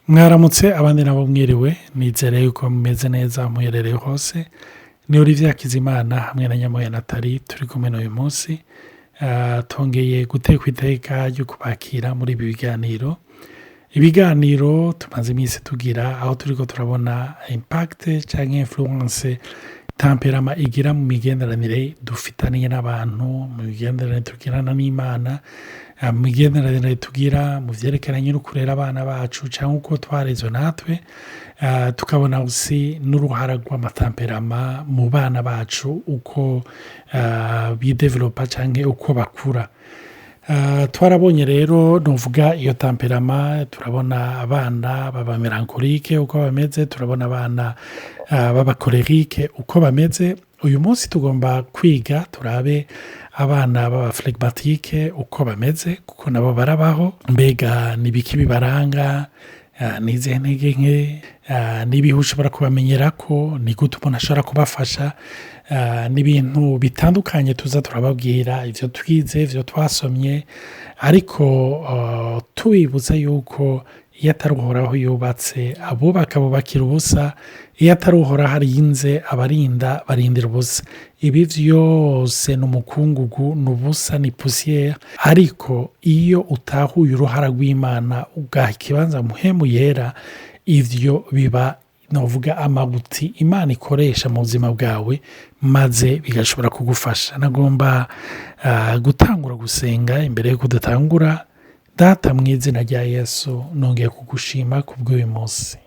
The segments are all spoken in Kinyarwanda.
Mwaramutse abandi nabo mwiriwe nizere yuko mumeze neza muherereye hose. Ni Olivier Hakizimana hamwe na Nyamoya Nathalie turi kumwe n'uyu munsi. Tongeye guteka iteka ryo kubakira muri ibi biganiro tumaze iminsi tugira aho turiko turabona impact canke influence temperama igira mu migenderanire dufitaniye n'abantu, mu migenderanire tugirana n'Imana, mu migenderanire tugira mu vyerekeranye no kurera abana bacu canke uko twarezwe natwe, tukabona usi n'uruhara rw'amatemperama mu bana bacu uko bidevelopa canke uko bakura. Twarabonye rero nuvuga iyo temperama, turabona abana baba melancholique uko bameze, turabona abana baba cholerique uko bameze. Uyu munsi tugomba kwiga turabe abana baba phlegmatique uko bameze, kuko nabo barabaho. Mbega nibiki bibaranga, nizihe ntege nke, nibihe ushobora kubamenyerako, ni gute umuntu ashobora kubafasha, n'ibintu bitandukanye tuza turababwira ivyo twize, ivyo twasomye, ariko tubibutsa yuko iyo atari Uhoraho yubatse abubaka bubakira ubusa, iyo atari Uhoraho arinze abarinda barindira ubusa. Ibi vyose n'umukungugu, n'ubusa, ni poussière. Ariko iyo utahuye uruhara rw'Imana ugaha ikibanza muhemu yera, ivyo biba novuga amabuti Imana ikoresha mu buzima bwawe, maze bigashobora kugufasha. Nagomba gutangura gusenga imbere yuko dutangura. Data mu izina rya Yesu, nongeye kugushima kubw'uyu munsi,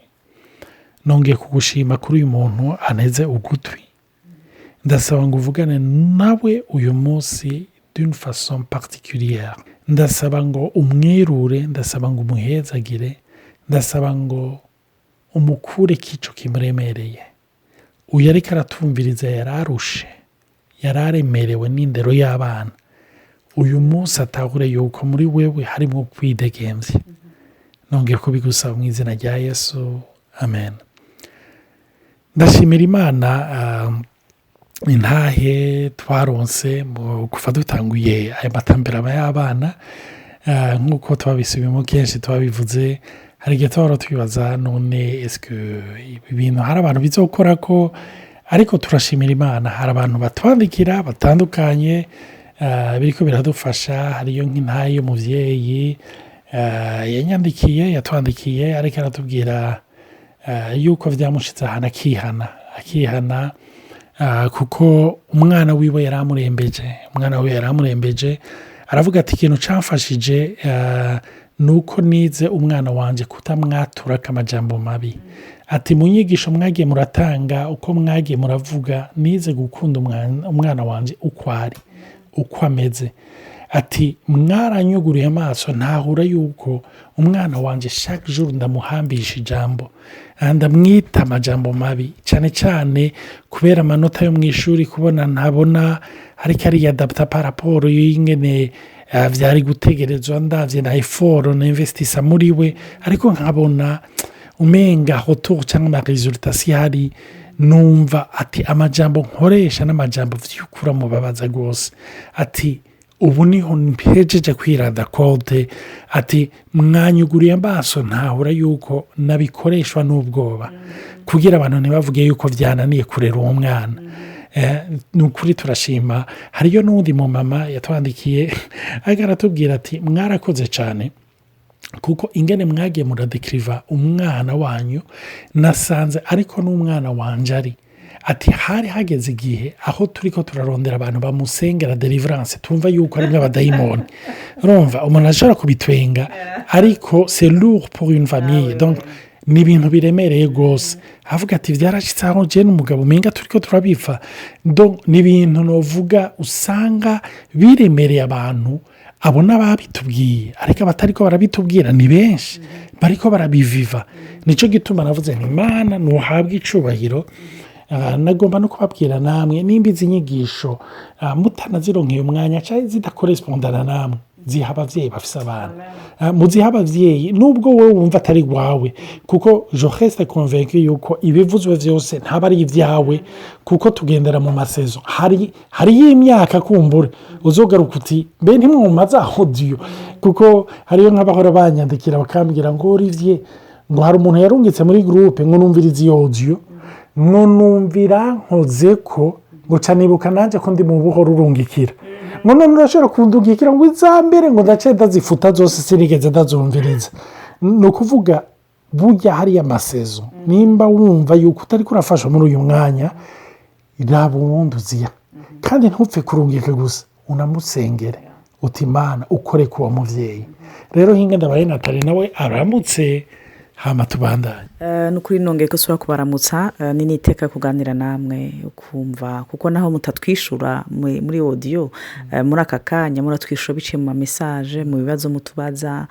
nongeye kugushima kuri uyu muntu anteze ugutwi. Ndasaba ngo uvugane nawe uyu munsi d'une façon particulière. Ndasaba ngo umwirure, ndasaba ngo umuhezagire, ndasaba ngo umukure kico kimuremereye. Uyu ariko aratumviriza yararushe, yararemerewe n'indero y'abana. Uyu munsi atahure yuko muri wewe harimo kwidegemvya. Nongeye kubigusaba mu izina rya Yesu, amen. Ndashimira Imana intahe twaronse kuva dutanguye aya matemperama y'abana. Nk'uko twabisubiyemo kenshi twabivuze, hari igihe twahora twibaza none eske ibi bintu hari abantu bizokorako, ariko turashimira Imana. Hari abantu batwandikira batandukanye, biriko biradufasha. Hariyo nk'intahe y'umuvyeyi yatwandikiye ariko aratubwira yuko vyamushize ahantu akihana, kuko umwana wiwe yaramurembeje. Aravuga ati ikintu camfashije nuko nize umwana wanje kutamwaturako amajambo mabi. Ati mu nyigisho mwagiye muratanga, uko mwagiye muravuga, nize gukunda umwana wanje uko ari, uko ameze. Ati mwaranyuguriye amaso, ntahura yuko umwana wanje chaque jour ndamuhambisha ijambo, ndamwita amajambo mabi, cyane cyane kubera amanota yo mw'ishuri, kubona ntabona ariko ariyadapta par rapport y'ingene vyari gutegerezwa. Ndavye na effort na investisa muri we, ariko nkabona umenga retour cyangwa ama resultat sihari. Numva ati amajambo nkoresha n'amajambo vy'ukura mubabaza gose. Ati ubu niho mpejeje kwirada code. Ati mwanyuguriye amaso, ntahura yuko nabikoreshwa n'ubwoba, kugira abantu ntibavuge yuko vyananiye kurera uwo mwana. Nukuri turashima. Hariyo n'undi mu mama yatwandikiye agaratubwira ati mwarakoze cyane, kuko ingene mwagiye muradekriva umwana wanyu nasanze ariko n'umwana wanje ari. Ati hari hageze igihe aho turiko turarondera abantu bamusengera deliverance, tumva yuko ari nk'abadayimoni. Urumva umuntu ashobora kubitwenga, ariko c'est lourd pour une famille. Donc ni ibintu biremereye gose. Avuga ati vyarashitse aho je n'umugabo umenga turiko turabifa. Donc ni ibintu novuga usanga biremereye abantu, abona babitubwiye, ariko abatariko barabitubwira ni benshi bariko barabiviva. Nico gituma navuze nti Imana nuhabwa icubahiro. Nagomba no kubabwira namwe, nimba izi nyigisho mutanazironkeye umwanya cyangwa zidakorespondana namwe, ziha abavyeyi bafise abana, muziha abavyeyi nubwo wowe wumva atari wawe, kuko je reste convaincu yuko ibivuzwe vyose ntaba ari ivyawe, kuko tugendera mu masezo. Hariyo imyaka kumbure uzogaruka uti mbe ntimwumaze audio, kuko hariyo nk'abahora banyandikira bakambwira ngo Olivier ngo hari umuntu yarungitse muri groupe ngo numvirize iyo audio ngo numvira nkoze ko ngo canibuka nanje ko ndi mu buhoro urungikira ngo none urashobora kundungikira ngo izambere ngo ndace ndazifuta zose sinigeze ndazumviriza. ni ukuvuga burya hariya amasezo nimba wumva yuko utari kurafasha muri uyu mwanya raba uwundi uziya kandi ntupfe kurungika gusa unamusengere uti Imana ukore kuwa muvyeyi. Rero hinga ndabaye Natali nawe aramutse hama tubandanye. Nukuri nongeye ko sura kubaramutsa ni niteka kuganira namwe ukumva kuko naho mutatwishura muri audio muri aka kanya muratwishura biciye mu message mu bibazo mutubaza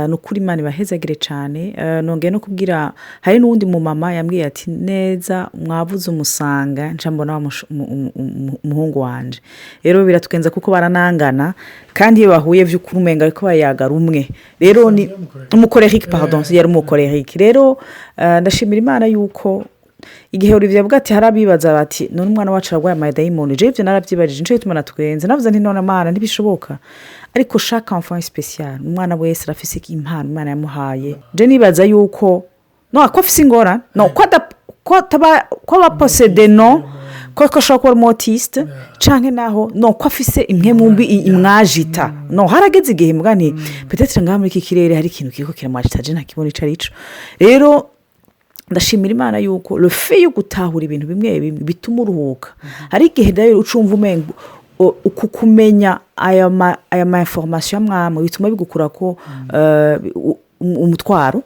nukuri Imana ibahezagire cyane. Nongeye no kubwira hari n'uwundi mu mama yambwiye ati neza mwavuze umusanga nca mbona umuhungu wanje rero biratugenza kuko baranangana kandi iyo bahuye vy'ukuri umenga ariko bayagara umwe rero ni umukorerique pardon yari umukorerique rero ndashimira Imana yuko igihe Olivier avuga ati harabibaza bati none umwana wacu aragwaye amadayimoni je ivyo naravyibajije nico bituma natwenze navuze nti none Imana ntibishoboka ariko chaque enfant spécial umwana wese rafise impano Imana yamuhaye je nibaza yuko no akofise ingora no ko ba posséder no ko shaka autiste canke naho no ko afise imwe mumbi imwajita no harageze igihe mugani peut-être ngaha muri iki kirere hari ikintu kiko kiramwajita je ntakibona ico arico. Rero ndashimira Imana yuko le fait yo gutahura ibintu bimwe bituma uruhuka hari igihe rero ucumva umengo ukukumenya aya ma information mwamwe bituma bigukura ko umutwaro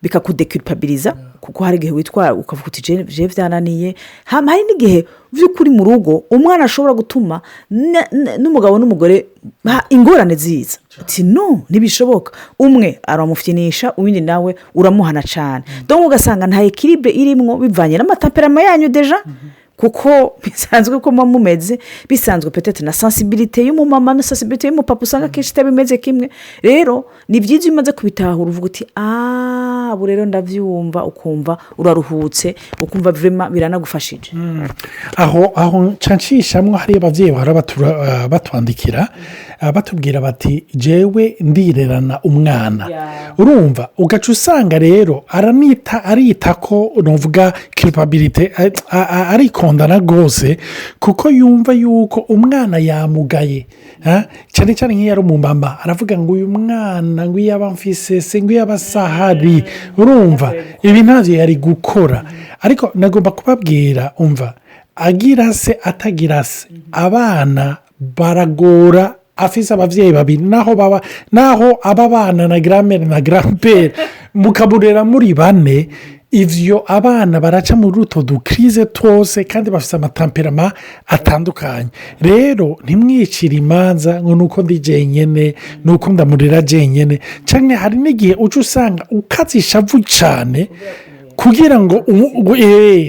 bikakudeculpabiliza kuko hari igihe witwara ukavuga uti je vyananiye hari n'igihe vy'ukuri mu rugo umwana ashobora gutuma n'umugabo n'umugore ingorane ziza uti no ntibishoboka umwe aramufyinisha uwindi nawe uramuhana cyane donc ugasanga nta equilibre irimwo bivanye n'amatemperament yanyu deja kuko bisanzwe ko mumeze bisanzwe peut-être na sensibilité y'umumama na sensibilité y'umupapa usanga kenshi itabimeze kimwe. Rero ni byiza imaze kubitahura uvuga uti abo rero ndavyumva ukumva uraruhutse ukumva vraiment biranagufashije. aho cancishamwe hari abavyeyi batwandikira batubwira bati jewe ndirerana umwana urumva ugaca usanga rero arita ko novuga culpabilité arikondana gose kuko yumva yuko umwana yamugaye cyane cyane nk'iyo ari umumama aravuga ngo uyu mwana ngo yaba mfise se ngo yaba sahari urumva ibi ntavyo yari gukora ariko nagomba kubabwira umva agira se atagira se abana baragora afise abavyeyi babiri naho aba bana na grand-mère na grand-père mukaburera muri bane ivyo abana baraca muri uto dukrize twose kandi bafise amatemperament atandukanye. Rero ntimwicira imanza ngo nuko ndi jenyene nuko ndamurira jenyene canke hari n'igihe uca usanga ukazishavu cane kugira ngo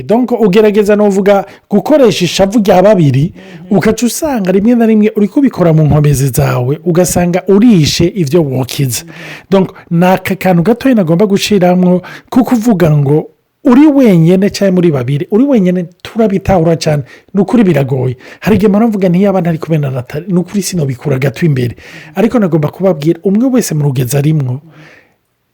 donc ugerageza novuga gukoresha ishavu rya babiri ukaca usanga rimwe na rimwe uri kubikora mu nkomezi zawe ugasanga urishe ivyo wokiza. Donc naka kantu gatoya nagomba gushiramwo kuko uvuga ngo uri wenyene cyane muri babiri uri wenyene turabitahura cyane nukuri biragoye. Hari igihe muravuga ntiyaba ntari kubena Natali nukuri sino bikura gato imbere ariko nagomba kubabwira umwe wese mu rugeza rimwo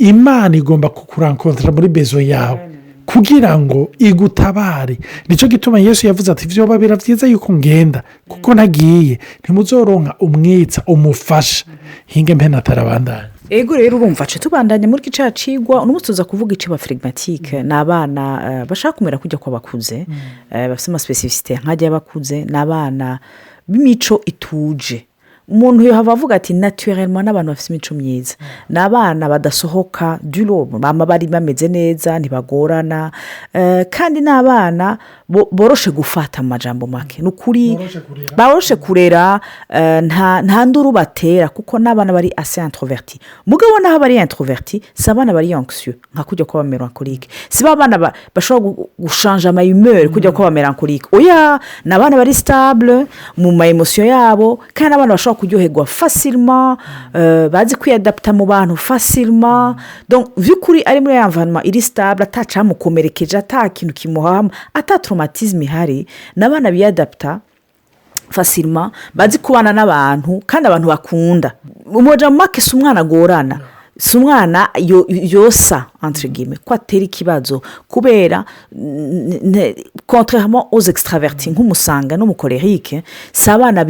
Imana igomba kukurankontra muri bezo yawe kugira ngo igutabare. Nico gituma Yesu yavuze ati vyoba biravyiza yuko ngenda kuko nagiye ntimuzoronka umwitsa umufasha hinge mpe Natarabandanye. Ego rero urumva ce tubandanye muri kica cigwa unubutuza kuvuga iciba phlegmatique n'abana bashaka kumera kujya kwa bakuze bafite ama specificité nkajya bakuze n'abana b'imico ituje. Umuntu yohava avuga ati naturellement n'abantu bafite imico myiza n'abana badasohoka du lot bama bari bameze neza ntibagorana kandi n'abana boroshe gufata amajambo make nukuri baroshe kurera nta nduru batera kuko n'abana bari assez introverti mugabo naho bari introverti sabana bari anxieux nka kujya kwa melancholique si babana bashobora gushanja ama humeur kujya kwa melancholique oya n'abana bari stable mu ma emotion yabo kandi abana bashobora kuryoherwa facilement bazi kwiadapta mu bantu facilement donc vyukuri ari muri environnement iri stable atacamukomerekeje atakintu kimuhama traumatisme ihari n'abana biadapta facilement bazi kubana n'abantu kandi abantu bakunda umuja make umwana agorana si umwana yosa entre guillemets ko atera ikibazo kubera contrairement aux extravertis nk'umusanga n'umukorerike si abana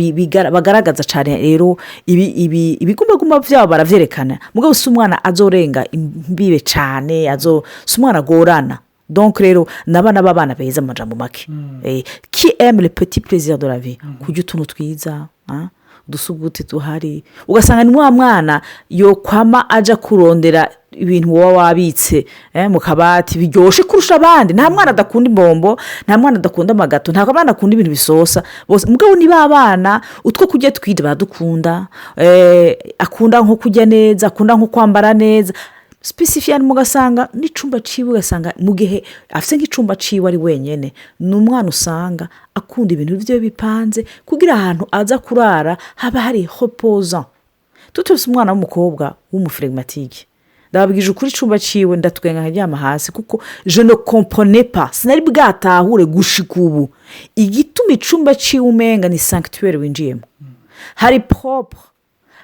bagaragaza cyane rero ibigumbagumba byabo baravyerekana mugabo si umwana azorenga imbibe cyane si umwana agorana donc rero n'abana b'abana beza amajambo make qui aime le petit plaisir de la vie kurya utuntu twiza udusuguti tuhari ugasanga ni wa mwana yo kwama aja kurondera ibintu wowe wabitse mu kabati biryoshye kurusha abandi. Nta mwana adakunda imbombo, nta mwana adakunda amagato, nta mwana akunda ibintu bisosa bose. Mugabo ni ba bana utwo kurya twide badukunda, akunda nko kurya neza, akunda nko kwambara neza specifiyan. Mugasanga n'icumba ciwe, ugasanga mu gihe afite nk'icumba ciwe ari wenyene, ni umwana usanga akunda ibintu byo bipanze kugira ahantu aza kurara haba hari reposant. Tutose umwana w'umukobwa w'umuflegmatique ndababwije ukuri icumba ciwe ndatwenga nkaryama hasi kuko je ne comprenais pas, sinari bwatahure gushika ubu igituma icumba ciwe umenga ni sanctuaire winjiyemo. Hari propre,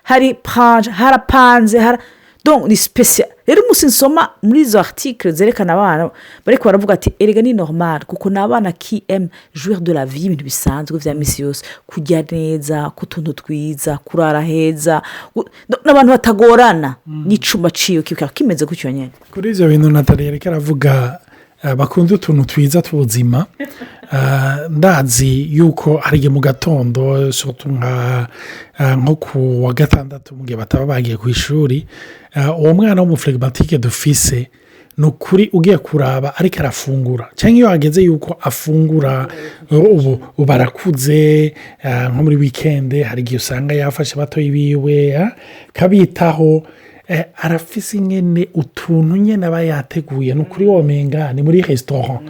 hari prange, harapanze, donc ni spécial. Rero umunsi nsoma muri izo article zerekana abana bariko baravuga ati erega ni normal kuko n'abana qui aime jouir de la vie, ibintu bisanzwe vya misi yose, kurya neza, kutuntu twiza, kurara heza, n'abantu batagorana n'icumba ciyo kikaba kimeze gutyo nyene. Kuri ivyo bintu Nathalie yariko aravuga bakunda utuntu twiza tw'ubuzima. Ndazi yuko hari mu gatondo nko ku wa gatandatu mu gihe bataba bagiye ku ishuri, uwo mwana w'umuflegmatique dufise ni ukuri ugiye kuraba ariko arafungura, cyangwa iyo hageze yuko afungura ubu barakuze, nko muri weekend hari igihe usanga yafashe batoyi biwe kabitaho, arafise nyene utuntu nyene aba yateguye. Ni ukuri womenga ni muri restaurant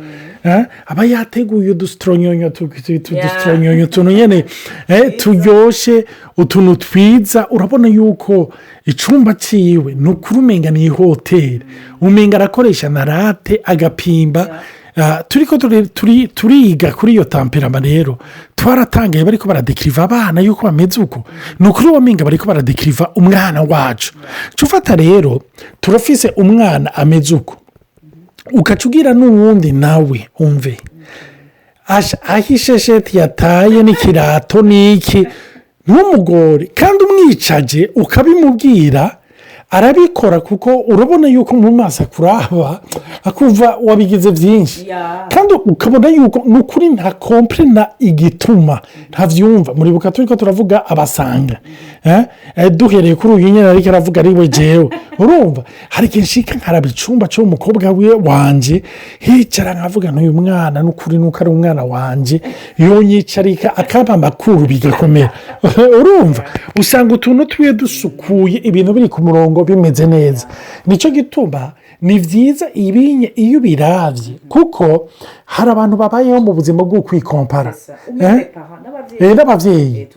aba yateguye udustronyonyo utuntu nyene turyoshe, utuntu twiza. Urabona yuko icumba ciwe ni ukuri umenga ni hoteli, umenga arakoresha na rate agapimba. Turiko turiga kuri iyo tamperama rero twaratangaye bariko baradekiriva abana yuko bameze uko. Ni ukuri womenga bariko baradekiriva umwana wacu. Cufata rero turafise umwana ameze uko, ukacugira n'uwundi nawe umve aho ishesheti yataye n'ikirato n'iki, ntumugore kandi umwicaje ukabimubwira arabikora, kuko urabona yuko mu maso akuraba akuva wabigize byinshi, kandi ukabona yuko ni ukuri nta komprena igituma ntavyumva. Muribuka turiko turavuga abasanga duhereye kuri uyu nyene ariko aravuga ari we jewe, urumva hari kenshika nkaraba icumba cyo umukobwa wanje hicara nkavuga n'uyu mwana n'ukuri nuko ari umwana wanje, yonyicarika akaba makuru bigakomera. Urumva usanga utuntu twiye dusukuye, ibintu biri ku murongo bimeze neza. Nico gituma ni vyiza ibinye iyo biravye, kuko hari abantu babayeho mu buzima bwo kwikompara n'abavyeyi.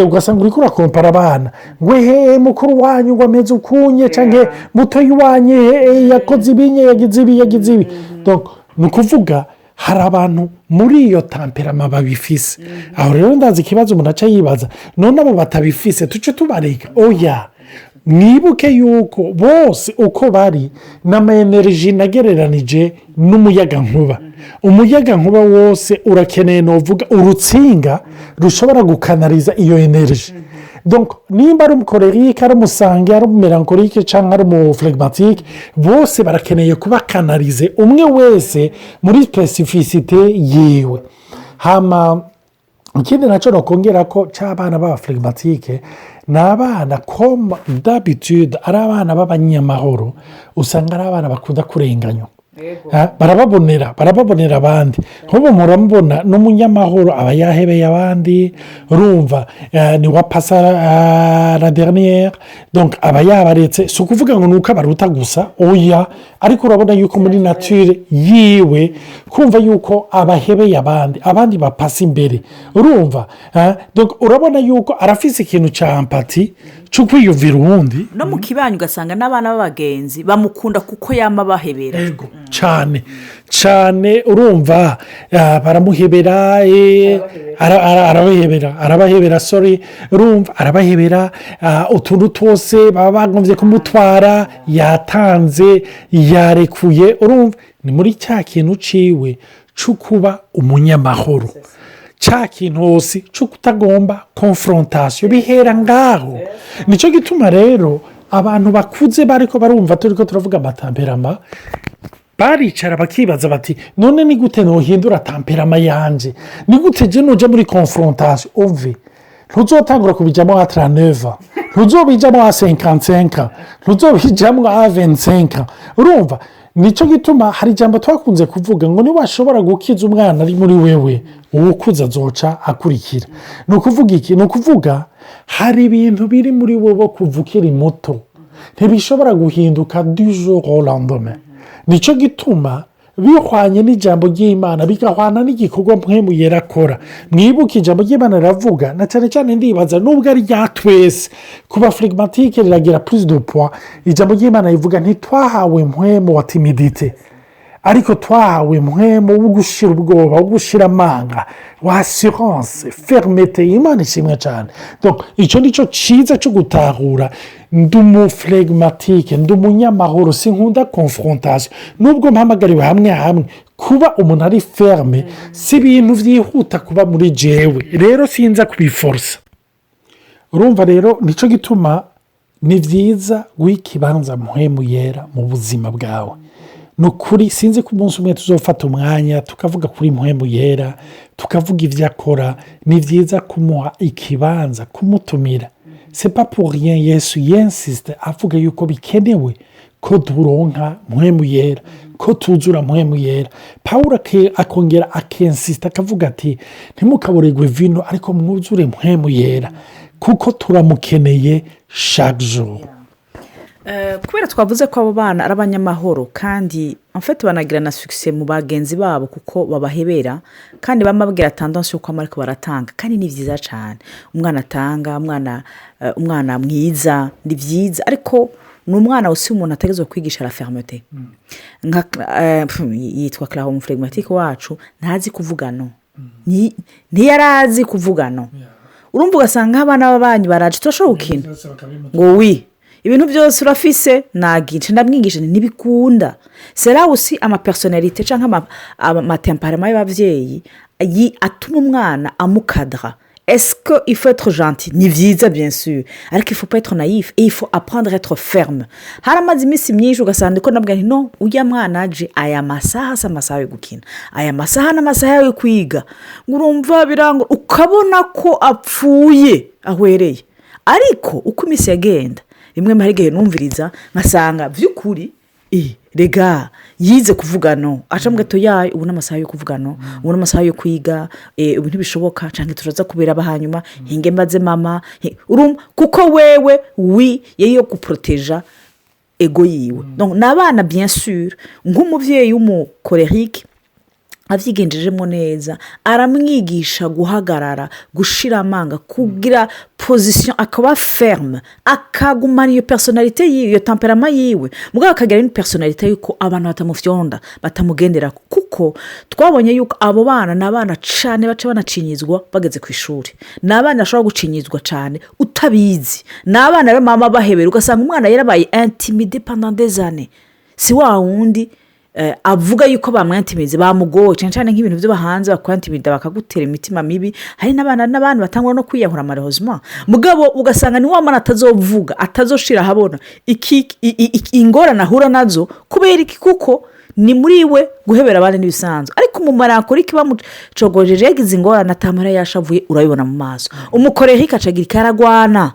Ugasanga uriko urakompara abana, ngwe mukuru wanyu ngo ameze ukunye, canke mutoyi wanye yakoze ibinye yagize ibi. Donc ni ukuvuga hari abantu muri iyo tamperama babifise. Aho rero ndazi ikibazo umuntu aca yibaza, none abo batabifise tuce tubareka? Oya, mwibuke yuko bose uko bari n'ama-energy nagereranije n'umuyagankuba. Umuyagankuba wose urakeneye novuga urutsinga rushobora gukanariza iyo energy. Donc nimba ari umukorerike, ari umusange, ari umumelankolike cyangwa ari umuflegmatique, bose barakeneye kuba kanarize umwe wese muri specificité yiwe. Hama ikindi naco nokongera ko cy'abana b'abaflegmatique ni abana comme d'habitude ari abana b'abanyamahoro, usanga ari abana bakunda kurenganywa. Barababonera abandi, nk'ubu muramubona n'umunyamahoro aba yahebeye abandi, urumva ni wa pasa la dernière, donc aba yabaretse. Si ukuvuga ngo nuko abaruta gusa, oya, ariko urabona yuko muri nature yiwe kumva yuko abahebeye abandi bapasa imbere, urumva donc urabona yuko arafise ikintu ca empathy cyo kwiyumvira uwundi no mu kibanyi ugasanga n'abana b'abagenzi bamukunda kuko yama bahebera cyane cyane urumva baramuhebera arabahebera urumva arabahebera utuntu twose baba bagombye kumutwara yatanze yarekuye urumva ni muri cya kintu ciwe cyo kuba umunyamahoro cya kintu hose cyo kutagomba konfrontasiyo bihera ngaho nicyo gituma rero abantu bakuze bariko barumva turi ko turavuga amatamperama baricara bakibaza bati none ni gute nohindura tamperama yanje ni gute je noja muri konfrontasiyo umve ntuzotangura kubijamo a 39 ntuzobijamo a 55 ntuzobijamo a 25 urumva nicyo gituma hari ijambo twakunze kuvuga ngo niba washobora gukiza umwana ari muri wewe uwukuza azoca akurikira ni ukuvuga iki ni ukuvuga hari ibintu biri muri wowe kuva ukiri muto ntibishobora guhinduka du jour au lendemain nicyo gituma bihwanye n'ijambo ry'Imana bigahwana n'igikorwa mpwemu yera akora mwibuke ijambo ry'Imana riravuga na cyane cyane ndibaza nubwo ari rya twese kuba phlegmatique riragira plus de poids ijambo ry'Imana rivuga ntitwahawe mpwemu wa timidite ariko twahawe mpwemu wo gushira ubwoba wo gushira amanga wa assurance fermeté Imana ishimwe cyane donc icyo nicyo cyiza cyo gutahura ndi umuflegmatike ndi umunyamahoro sinkunda confrontation nubwo mpamagariwe hamwe kuba umuntu ari ferme si ibintu byihuta kuba muri jewe rero sinza kubiforsa urumva rero nicyo gituma ni byiza guha ikibanza mpwemu yera mu buzima bwawe ni ukuri sinzi ko umunsi umwe tuzofata umwanya tukavuga kuri mpwemu yera tukavuga ibyo akora ni byiza kumuha ikibanza kumutumira c'est pas pour rien yesu yensiste avuga yuko bikenewe ko turonka mpwemu yera ko tuzura mpwemu yera pawulo akongera akensista akavuga ati ntimukaburegwe vino ariko mwuzure mpwemu yera kuko turamukeneye chaque jour kubera twavuze ko abo bana ari abanyamahoro kandi amfite banagira na succès mu bagenzi babo kuko babahebera kandi bamabwira tendance yuko amariko baratanga kandi ni byiza cyane umwana atanga umwana mwiza ni byiza ariko ni umwana usi umuntu ategezwe kwigisha la fermeté yitwa Clara umuflegmatique wacu ntazi kuvuga no ntiyarazi kuvuga no urumva ugasanga abana b'abanyi baraje turashobora gukina ngo wi ibintu byose urafise nagice ndamwigisha ntibikunda sera usi amapersonnalité cyangwa amatemperament y'abavyeyi atuma umwana amukadra. Est-ce qu'il faut être gentil? Ni vyiza bien sûr, ariko il faut pas être naïf et il faut apprendre à être ferme. Haramaze imisi myinshi ugasanga ko nabwa nti no ujya mwana aje aya masaha amasaha yo gukina aya masaha n'amasaha yo kwiga ngurumva birango ukabona ko apfuye ahwereye ariko uko imisi yagenda rimwe mahirige numviriza nkasanga vy'ukuri rega yize kuvuga no acambwe to yayo ubu n'amasaha yo kuvuga no ubu n'amasaha yo kwiga ubu ntibishoboka canke turaza kubera bahanyuma hinge mbaze mama kuko wewe yeyo kuproteja ego yiwe donc nabana bien sûr nk'umuvyeyi w'umukolerique avyigenjejemo neza aramwigisha guhagarara gushira amanga kugira position akaba ferme akagumana iyo personalite yiwe iyo temperament yiwe mugabo akagira une personalite yuko abantu batamufyonda batamugendera kuko twabonye yuko abo bana nabana cyane bace banacinyizwa bageze ku ishuri nabana ashobora gucinyizwa cyane utabizi nabana be mama bahebera ugasanga umwana yarabaye intimidé pendant des années si wa wundi avuga yuko bamwantimize bamugoye cyane nk'ibintu byo bahanze bakwantimida bakagutera imitima mibi hari n'abana batangwa no kwiyahura malheureusement mugabo ugasanga ni wa mwana atazovuga atazoshira habona ingorane ahura nazo kubera iki kuko ni muri we guhebera abandi n'ibisanzwe ariko umumara akora iki bamucogojeje yagize ingorane atamara yashavuye urabibona mu maso umukorera ikacagira karagwana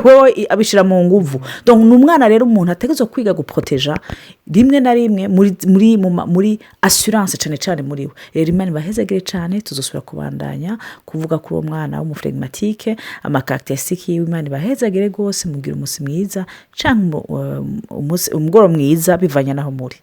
wowe abishira mu nguvu donc numwana rero umuntu ategezwe kwiga guproteja rimwe na rimwe muri assurance cyane muri we rero Imana bahezagire cyane tuzosubira kubandanya kuvuga kuri uwo mwana w'umuflegmatique amacaractéristique y'Imana bahezagire gose mugira umunsi mwiza cyangwa umugoro mwiza bivanya naho muri